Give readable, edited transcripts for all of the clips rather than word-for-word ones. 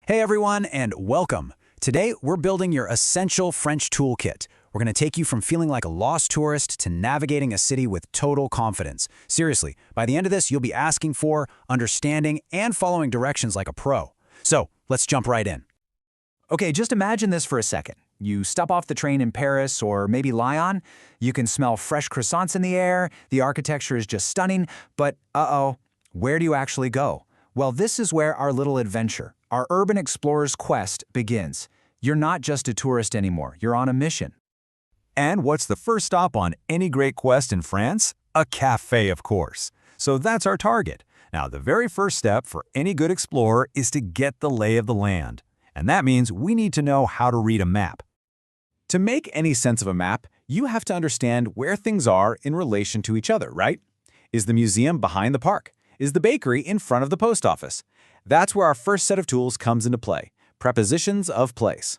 Hey everyone, and welcome. Today, we're building your essential French toolkit. We're going to take you from feeling like a lost tourist to navigating a city with total confidence. Seriously, by the end of this, you'll be asking for, understanding, and following directions like a pro. So, let's jump right in. Okay, just imagine this for a second. You step off the train in Paris or maybe Lyon. You can smell fresh croissants in the air, the architecture is just stunning, but where do you actually go? Well, this is where our little adventure, our urban explorer's quest, begins. You're not just a tourist anymore, you're on a mission. And what's the first stop on any great quest in France? A cafe, of course. So that's our target. Now, the very first step for any good explorer is to get the lay of the land. And that means we need to know how to read a map. To make any sense of a map, you have to understand where things are in relation to each other, right? Is the museum behind the park? Is the bakery in front of the post office? That's where our first set of tools comes into play, prepositions of place.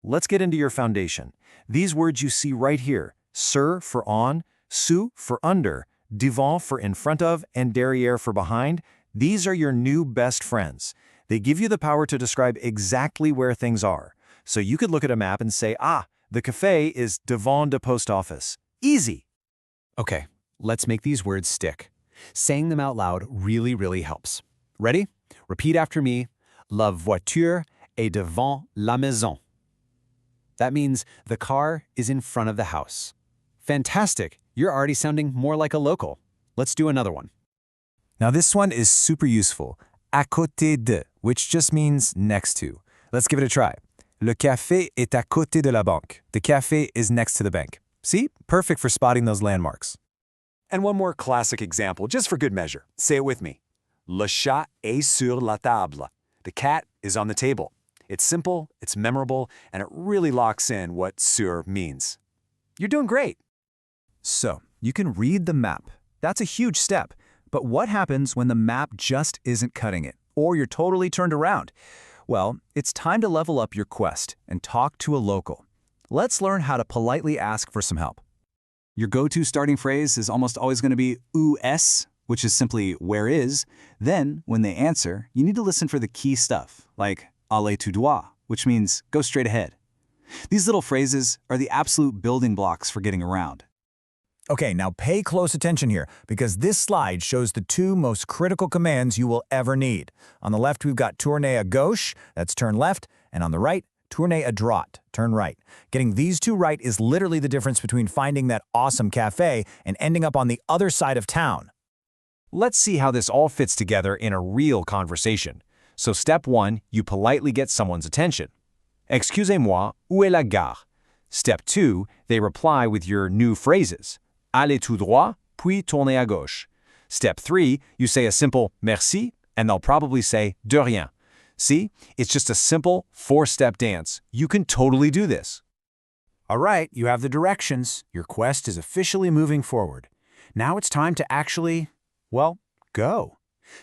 Let's get into your foundation. These words you see right here, sur for on, sous for under, devant for in front of, and derrière for behind, these are your new best friends. They give you the power to describe exactly where things are. So you could look at a map and say, the café is devant the post office. Easy. Okay, let's make these words stick. Saying them out loud really helps. Ready? Repeat after me. La voiture est devant la maison. That means the car is in front of the house. Fantastic! You're already sounding more like a local. Let's do another one. Now this one is super useful. À côté de, which just means next to. Let's give it a try. Le café est à côté de la banque. The café is next to the bank. See? Perfect for spotting those landmarks. And one more classic example, just for good measure. Say it with me. Le chat est sur la table. The cat is on the table. It's simple, it's memorable, and it really locks in what sur means. You're doing great. So, you can read the map. That's a huge step. But what happens when the map just isn't cutting it, or you're totally turned around? Well, it's time to level up your quest and talk to a local. Let's learn how to politely ask for some help. Your go-to starting phrase is almost always going to be où est, which is simply where is. Then, when they answer, you need to listen for the key stuff, like allez tout droit, which means go straight ahead. These little phrases are the absolute building blocks for getting around. Okay, now pay close attention here, because this slide shows the two most critical commands you will ever need. On the left, we've got tourner à gauche, that's turn left, and on the right, tourner à droite, turn right. Getting these two right is literally the difference between finding that awesome cafe and ending up on the other side of town. Let's see how this all fits together in a real conversation. So step 1, you politely get someone's attention. Excusez-moi, où est la gare? Step 2, they reply with your new phrases. Allez tout droit, puis tournez à gauche. Step 3, you say a simple merci, and they'll probably say de rien. See, it's just a simple 4-step dance. You can totally do this. All right, you have the directions. Your quest is officially moving forward. Now it's time to actually, go.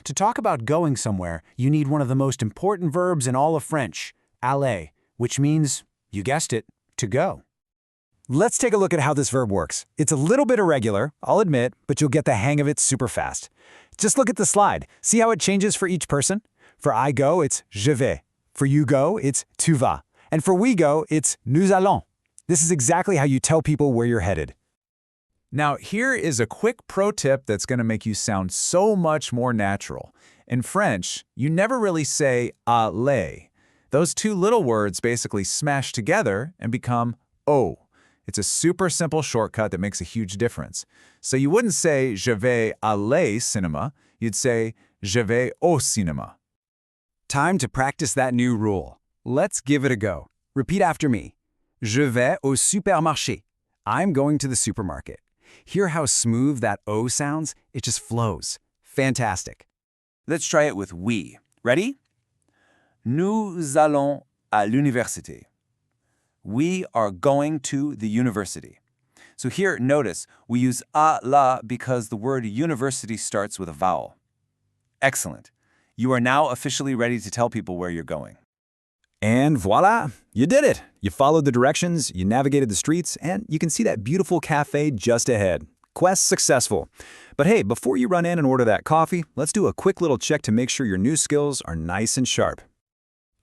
To talk about going somewhere, you need one of the most important verbs in all of French, aller, which means, you guessed it, to go. Let's take a look at how this verb works. It's a little bit irregular, I'll admit, but you'll get the hang of it super fast. Just look at the slide. See how it changes for each person? For I go, it's je vais. For you go, it's tu vas. And for we go, it's nous allons. This is exactly how you tell people where you're headed. Now, here is a quick pro tip that's going to make you sound so much more natural. In French, you never really say aller. Those two little words basically smash together and become o. It's a super simple shortcut that makes a huge difference. So you wouldn't say je vais aller cinéma, you'd say je vais au cinéma. Time to practice that new rule. Let's give it a go. Repeat after me. Je vais au supermarché. I'm going to the supermarket. Hear how smooth that O sounds? It just flows. Fantastic. Let's try it with we. Ready? Nous allons à l'université. We are going to the university. So here, notice, we use à la because the word university starts with a vowel. Excellent. You are now officially ready to tell people where you're going. And voila, you did it. You followed the directions, you navigated the streets, and you can see that beautiful cafe just ahead. Quest successful. But hey, before you run in and order that coffee, let's do a quick little check to make sure your new skills are nice and sharp.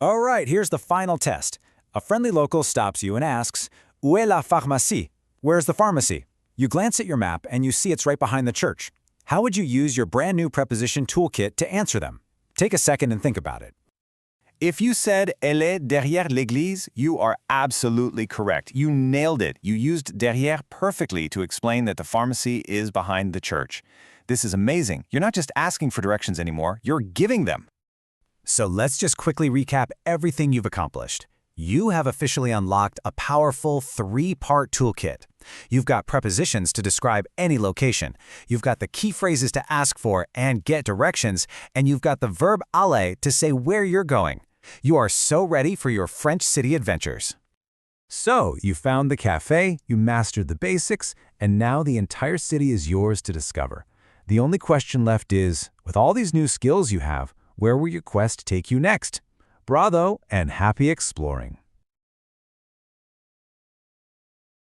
All right, here's the final test. A friendly local stops you and asks, Où est la pharmacie? Where's the pharmacy? You glance at your map and you see it's right behind the church. How would you use your brand new preposition toolkit to answer them? Take a second and think about it. If you said elle est derrière l'église, you are absolutely correct. You nailed it. You used derrière perfectly to explain that the pharmacy is behind the church. This is amazing. You're not just asking for directions anymore, you're giving them. So let's just quickly recap everything you've accomplished. You have officially unlocked a powerful 3-part toolkit. You've got prepositions to describe any location. You've got the key phrases to ask for and get directions. And you've got the verb aller to say where you're going. You are so ready for your French city adventures. So, you found the cafe, you mastered the basics, and now the entire city is yours to discover. The only question left is, with all these new skills you have, where will your quest take you next? Bravo and happy exploring!